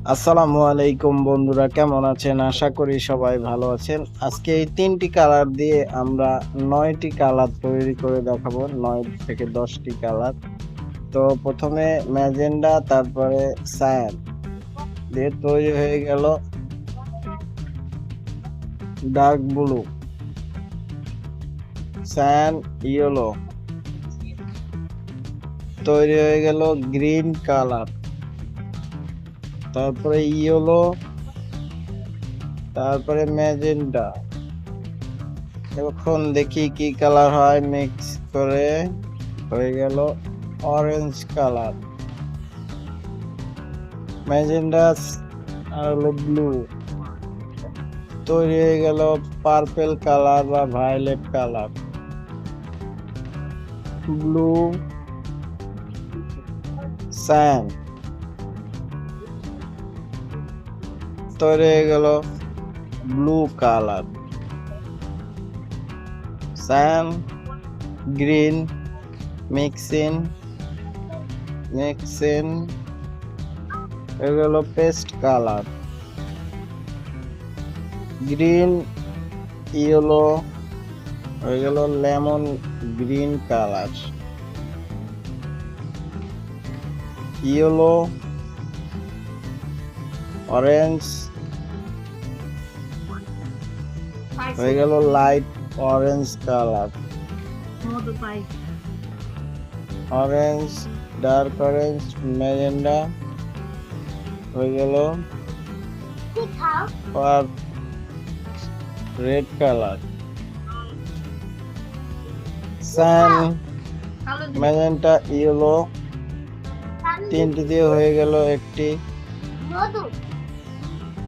আসসালামু আলাইকুম বন্ধুরা, কেমন আছেন? আশা করি সবাই ভালো আছেন। আজকে এই 3টি কালার দিয়ে আমরা 9টি কালার তৈরি করে দেখাবো, 9 থেকে 10টি কালার। তো প্রথমে ম্যাজেন্ডা, তারপরে সায়ান দিয়ে তৈরি হয়ে গেল ডার্ক ব্লু, সায়ান ইয়েলো, তৈরি হয়ে গেল গ্রিন কালার, তারপরে ইয়েলো, তারপরে ম্যাজেন্ডা। এখন দেখি কি কালার হয়, মিক্স করে হয়ে গেল অরেঞ্জ কালার, ম্যাজেন্ডা আর হলো ব্লু, তৈরি হয়ে গেল পার্পেল কালার বা ভায়োলেট কালার, ব্লু, স্যান, তৈরি হয়ে গেল ব্লু কালার, স্যান, গ্রিন, মিক্সিন হয়ে গেল পেস্ট কালার, গ্রিন, ইয়েলো হয়ে গেল lemon green colour, yellow, orange হয়ে গেল light orange colour, orange, dark orange, magenta হয়ে গেল রেড কালার, সান, ম্যাজেন্টা, ইয়েলো, তিনটি দিয়ে হয়ে গেল একটি